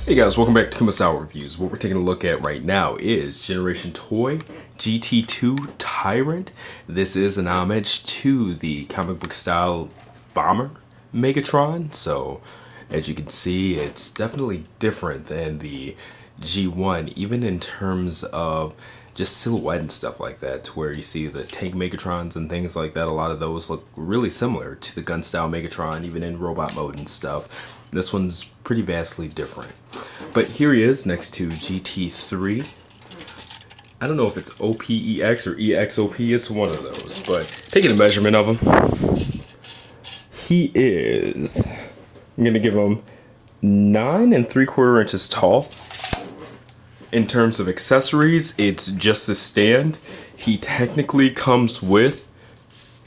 Hey guys, welcome back to Kumasawa Reviews. What we're taking a look at right now is Generation Toy GT-2 Tyrant. This is an homage to the comic book style bomber Megatron. So, as you can see, it's definitely different than the G1, even in terms of just silhouette and stuff like that, to where you see the tank Megatrons and things like that. A lot of those look really similar to the gun style Megatron, even in robot mode and stuff. This one's pretty vastly different. But here he is next to GT3. I don't know if it's OPEX or EXOP, it's one of those, but taking a measurement of him, he is, I'm gonna give him 9 3/4 inches tall. In terms of accessories, it's just the stand. He technically comes with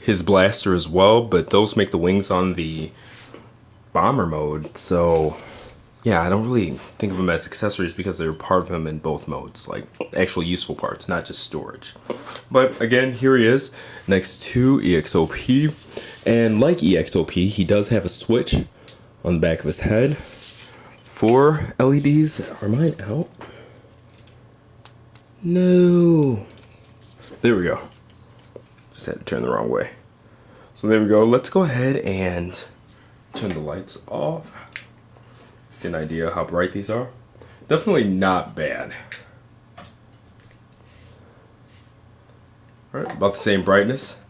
his blaster as well, but those make the wings on the bomber mode, so yeah, I don't really think of them as accessories because they're part of him in both modes, like actual useful parts, not just storage. But again, here he is next to EXOP, and like EXOP, he does have a switch on the back of his head for LEDs. Are mine out? No. There we go. Just had to turn the wrong way. So there we go. Let's go ahead and turn the lights off. Get an idea how bright these are. Definitely not bad. Alright, about the same brightness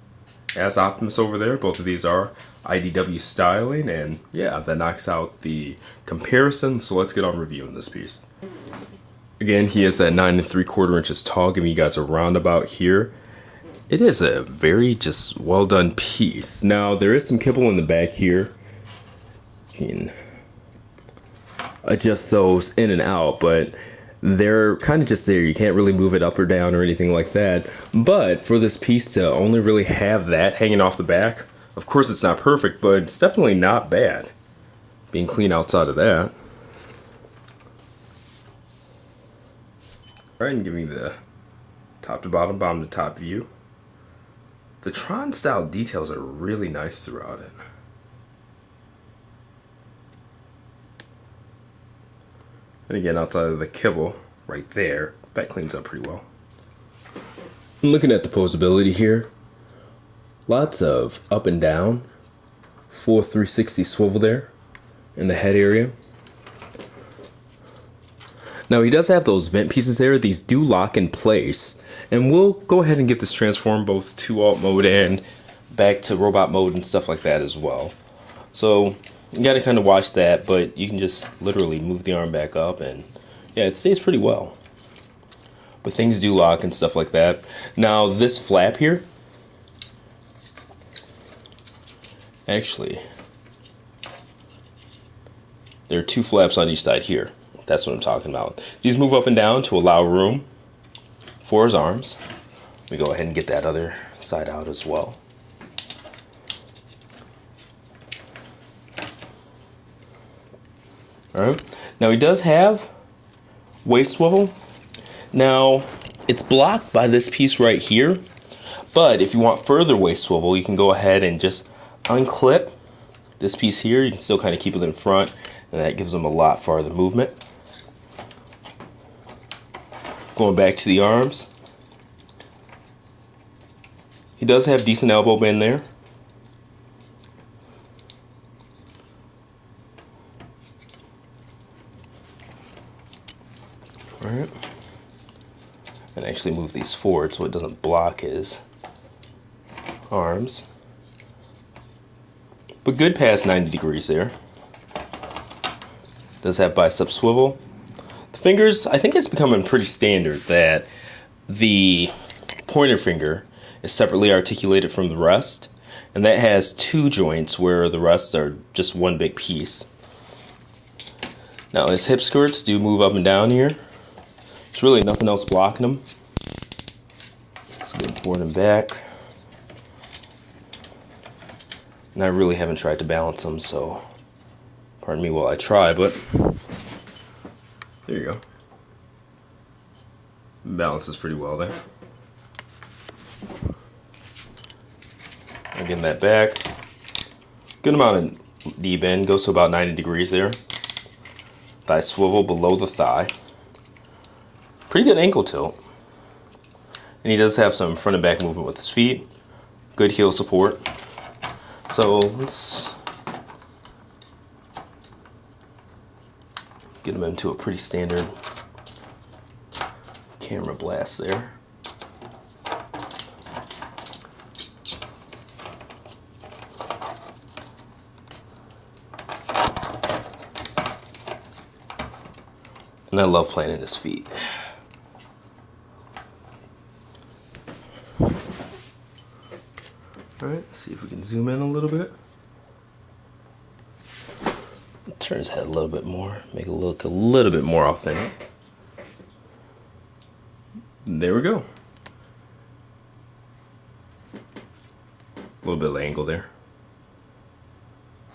as Optimus over there. Both of these are IDW styling, and yeah, that knocks out the comparison. So let's get on reviewing this piece. Again, he is at 9 3/4 inches tall, giving you guys a roundabout here. It is a very just well done piece. Now, there is some kibble in the back here. You can adjust those in and out, but they're kind of just there. You can't really move it up or down or anything like that. But for this piece to only really have that hanging off the back, of course it's not perfect, but it's definitely not bad being clean outside of that. Alright, and giving the top to bottom, bottom to top view. The Tron style details are really nice throughout it. And again, outside of the kibble right there, that cleans up pretty well. Looking at the posability here, lots of up and down, full 360 swivel there in the head area. Now he does have those vent pieces there. These do lock in place, and we'll go ahead and get this transformed both to alt mode and back to robot mode and stuff like that as well. So you gotta kind of watch that, but you can just literally move the arm back up and yeah, it stays pretty well. But things do lock and stuff like that. Now this flap here, actually, there are 2 flaps on each side here. That's what I'm talking about. These move up and down to allow room for his arms. We go ahead and get that other side out as well. Alright, now he does have waist swivel. Now it's blocked by this piece right here, but if you want further waist swivel, you can go ahead and just unclip this piece here. You can still kind of keep it in front, and that gives them a lot farther movement. Going back to the arms, he does have decent elbow bend there. Alright, and actually move these forward so it doesn't block his arms. But good past 90 degrees there. Does have bicep swivel. The fingers, I think it's becoming pretty standard that the pointer finger is separately articulated from the rest, and that has 2 joints where the rest are just one big piece. Now his hip skirts do move up and down here. There's really nothing else blocking them. Let's go forward and back. And I really haven't tried to balance them, so pardon me while I try, but there you go. Balances pretty well there. Again, that back. Good amount of knee bend, goes to about 90 degrees there. Thigh swivel below the thigh. Pretty good ankle tilt. And he does have some front and back movement with his feet. Good heel support. So let's get him into a pretty standard camera blast there. And I love playing in his feet. Alright, let's see if we can zoom in a little bit. Turn his head a little bit more, make it look a little bit more authentic. There we go. A little bit of angle there.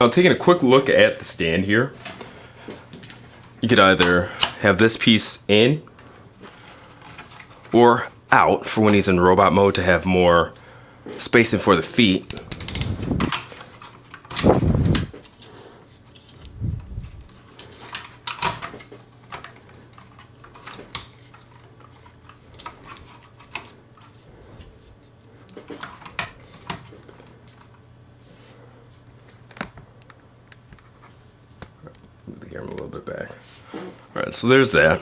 Now taking a quick look at the stand here, you could either have this piece in or out for when he's in robot mode to have more spacing for the feet. Move the camera a little bit back. Alright, so there's that.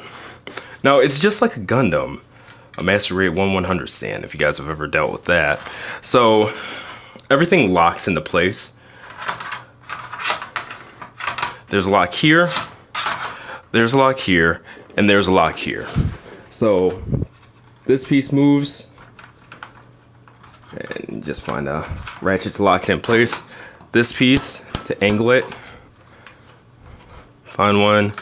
Now it's just like a Gundam, a Master Raid 1/100 stand, if you guys have ever dealt with that. So everything locks into place. There's a lock here, there's a lock here, and there's a lock here. So this piece moves, and just find a ratchet to lock it in place. This piece to angle it, find one,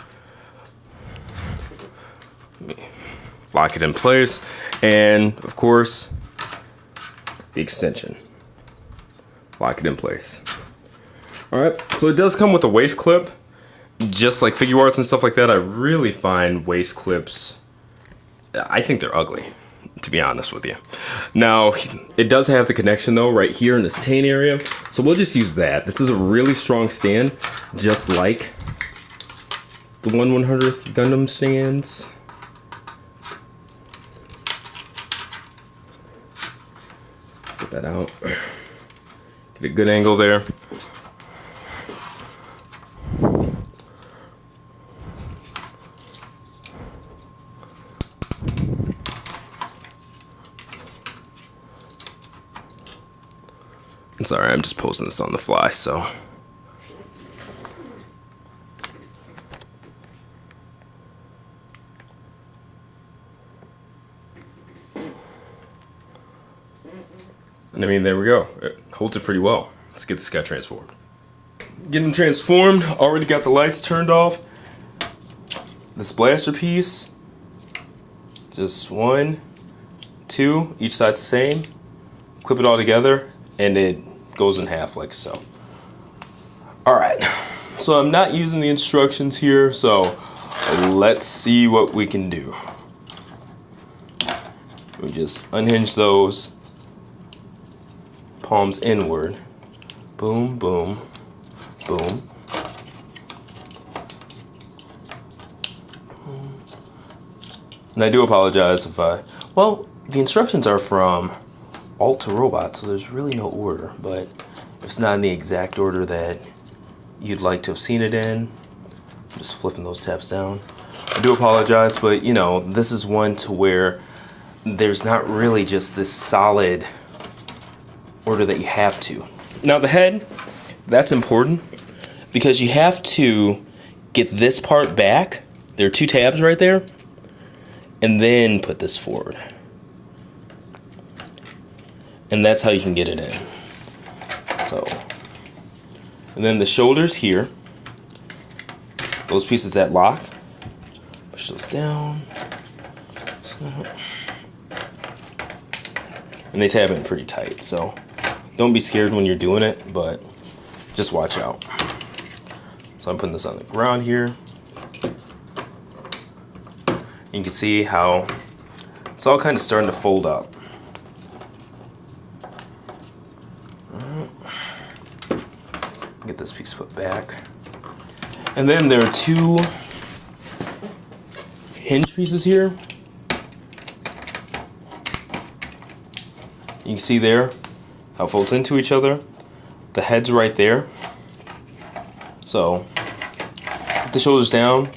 lock it in place, and of course the extension, lock it in place. Alright, so it does come with a waist clip. Just like figure arts and stuff like that, I really find waist clips, I think they're ugly, to be honest with you. Now, it does have the connection though right here in this taint area, so we'll just use that. This is a really strong stand, just like the 1/100th Gundam stands. Get that out. Get a good angle there. Sorry, I'm just posting this on the fly, so. And I mean, there we go. It holds it pretty well. Let's get this guy transformed. Get him transformed. Already got the lights turned off. This blaster piece, just 1, 2, each side's the same. Clip it all together, and it goes in half like so. Alright, so I'm not using the instructions here, so let's see what we can do. We just unhinge those, palms inward, boom, boom, boom. And I do apologize if well, the instructions are from Alt to Robot, so there's really no order, but if it's not in the exact order that you'd like to have seen it in, I'm just flipping those tabs down. I do apologize, but you know, this is one to where there's not really just this solid order that you have to. Now the head, that's important because you have to get this part back. There are 2 tabs right there, and then put this forward. And that's how you can get it in. So, and then the shoulders here, those pieces that lock, push those down, snap. And they tab in pretty tight, so don't be scared when you're doing it, but just watch out. So I'm putting this on the ground here. You can see how it's all kind of starting to fold up. Get this piece put back. And then there are 2 hinge pieces here, you can see there how it folds into each other. The head's right there. So, put the shoulders down.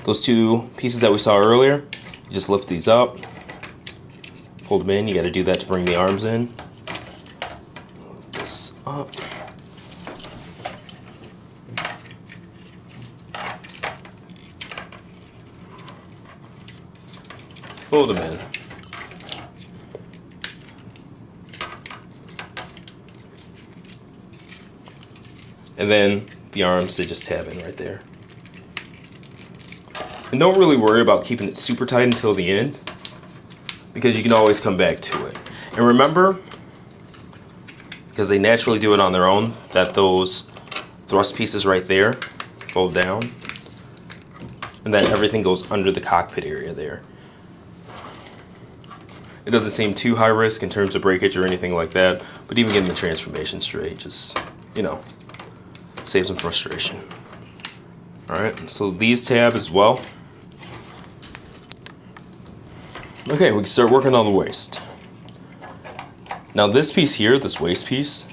Those two pieces that we saw earlier, you just lift these up, fold them in. You got to do that to bring the arms in. Lift this up. Fold them in. And then the arms, they just tab in right there. And don't really worry about keeping it super tight until the end, because you can always come back to it. And remember, because they naturally do it on their own, that those thrust pieces right there fold down, and then everything goes under the cockpit area there. It doesn't seem too high risk in terms of breakage or anything like that, but even getting the transformation straight, just, you know, save some frustration. Alright, so these tab as well. Okay, we can start working on the waist. Now this piece here, this waist piece,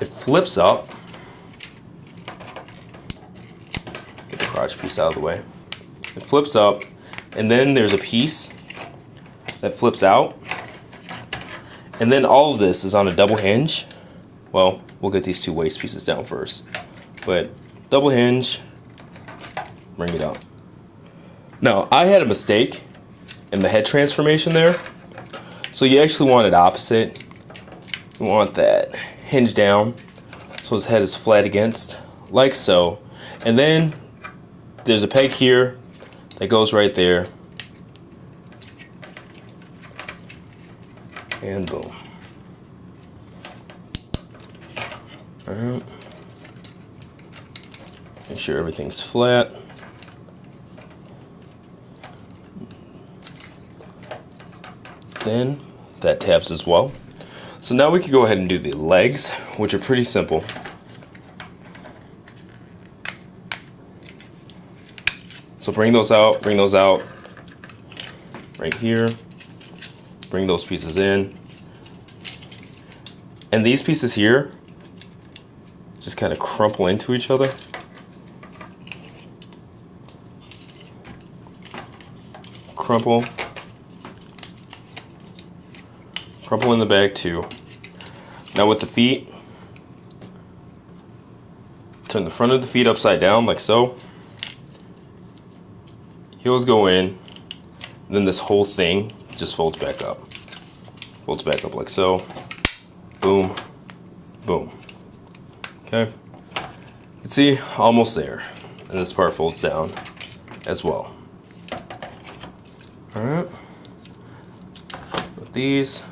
it flips up. Get the crotch piece out of the way. It flips up, and then there's a piece that flips out. And then all of this is on a double hinge. Well, we'll get these two waist pieces down first. But double hinge, bring it up. Now, I had a mistake in the head transformation there. So you actually want it opposite. You want that hinge down so his head is flat against, like so. And then there's a peg here that goes right there. And boom. Alright. Make sure everything's flat. Then that tabs as well. So now we can go ahead and do the legs, which are pretty simple. So bring those out right here. Bring those pieces in. And these pieces here just kind of crumple into each other. Crumple. Crumple in the back too. Now with the feet, turn the front of the feet upside down like so. Heels go in, and then this whole thing just folds back up. Folds back up like so. Boom, boom. Okay. You can see, almost there. And this part folds down as well. Alright. With these,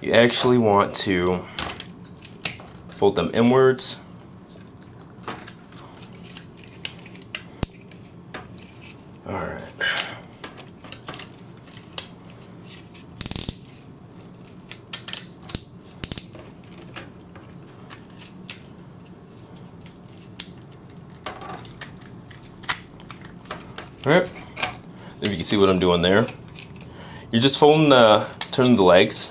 you actually want to fold them inwards. Alright. Alright, if you can see what I'm doing there, you're just folding turning the legs.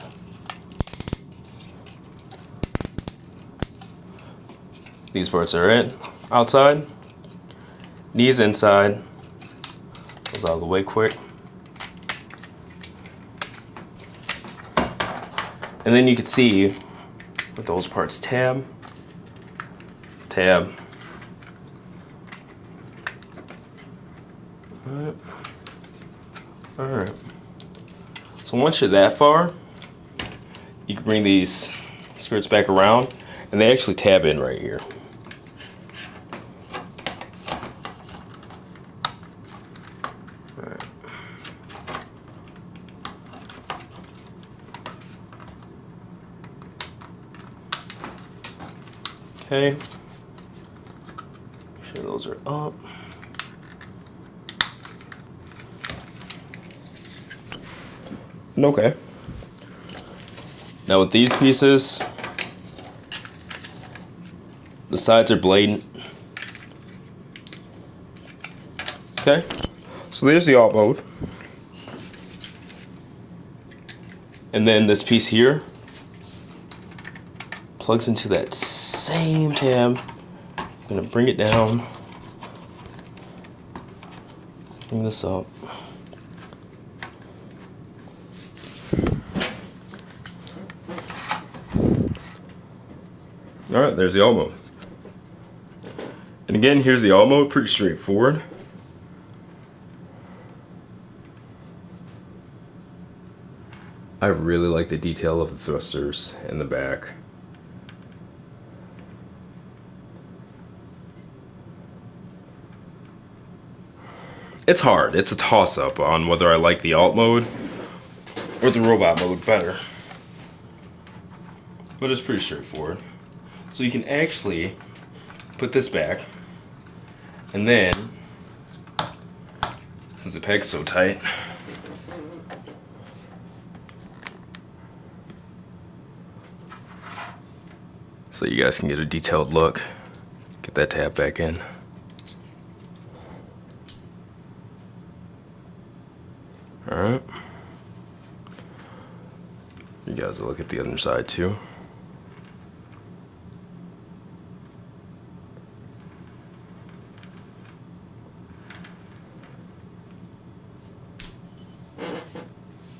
These parts are it. Outside, knees inside, goes out of the way quick. And then you can see with those parts tab, tab. Alright. So once you're that far, you can bring these skirts back around, and they actually tab in right here. Alright. Okay. Make sure those are up. Okay. Now with these pieces, the sides are blatant. Okay. So So there's the alt mode. And then this piece here plugs into that same tab. I'm gonna bring it down, bring this up. Alright, there's the alt mode. And again, here's the alt mode, pretty straightforward. I really like the detail of the thrusters in the back. It's hard. It's a toss-up on whether I like the alt mode or the robot mode better. But it's pretty straightforward. So you can actually put this back, and then, since the peg's so tight, so you guys can get a detailed look, get that tab back in. Alright. You guys will look at the other side too.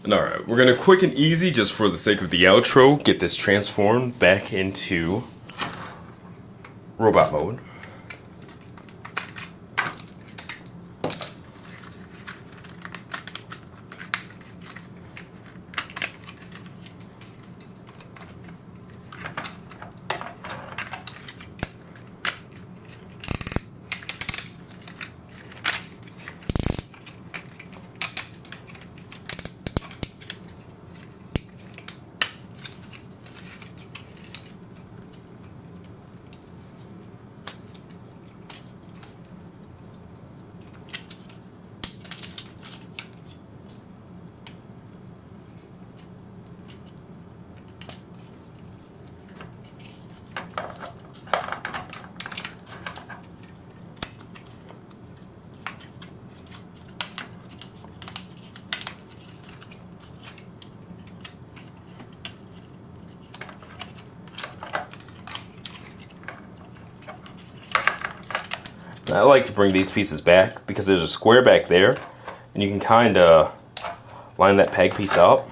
And alright, we're gonna quick and easy, just for the sake of the outro, get this transformed back into robot mode. I like to bring these pieces back because there's a square back there, and you can kind of line that peg piece up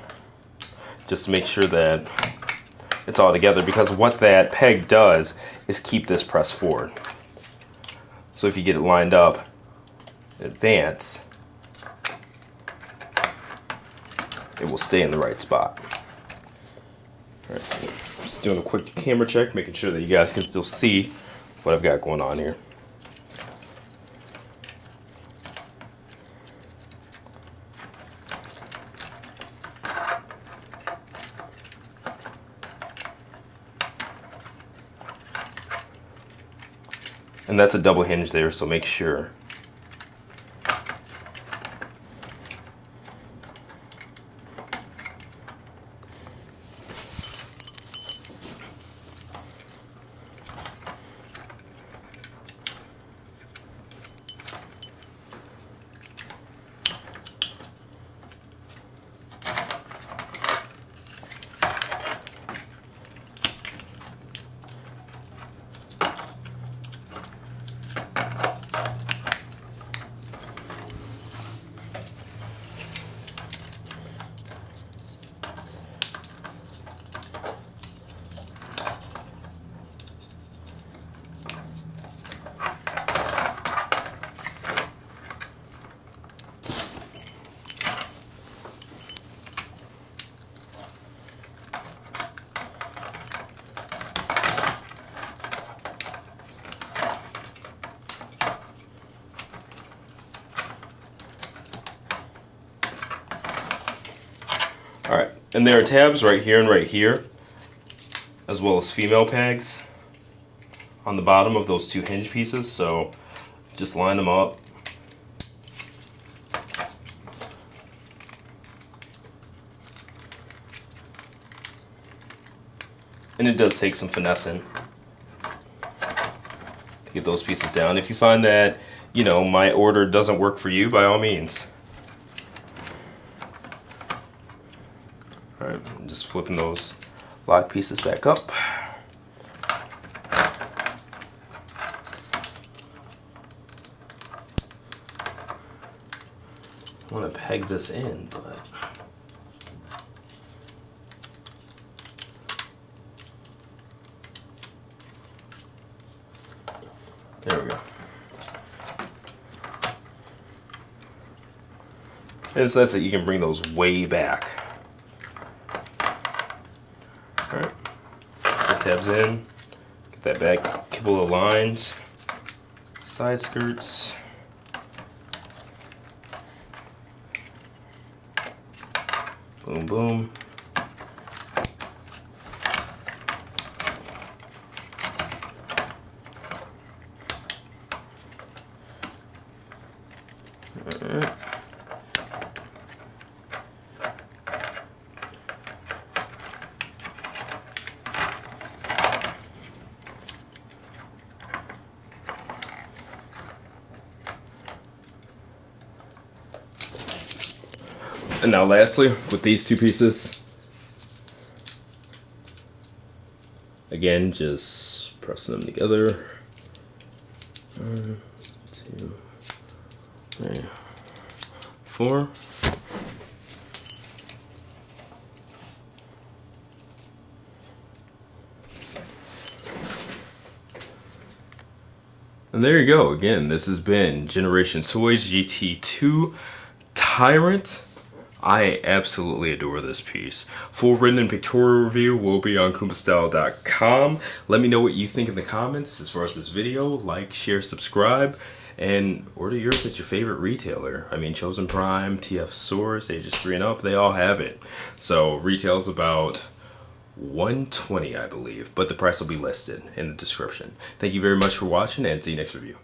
just to make sure that it's all together, because what that peg does is keep this pressed forward. So if you get it lined up in advance, it will stay in the right spot. Alright, just doing a quick camera check, making sure that you guys can still see what I've got going on here. And that's a double hinge there, so make sure. Alright, and there are tabs right here, as well as female pegs on the bottom of those two hinge pieces, so just line them up. And it does take some finessing to get those pieces down. If you find that you know, my order doesn't work for you, by all means. Alright, I'm just flipping those lock pieces back up. I want to peg this in, but there we go. And it's nice that you can bring those way back. Alright, put tabs in, get that back, couple of lines, side skirts. Boom, boom. Alright. And now lastly, with these two pieces, again, just pressing them together. 1, 2, 3, 4. And there you go. Again, this has been Generation Toys GT-2 Tyrant. I absolutely adore this piece. Full written and pictorial review will be on KoopaStyle.com. Let me know what you think in the comments as far as this video. Like, share, subscribe, and order yours at your favorite retailer. I mean, Chosen Prime, TF Source, ages 3 and up, they all have it. So retail's about $120, I believe, but the price will be listed in the description. Thank you very much for watching, and see you next review.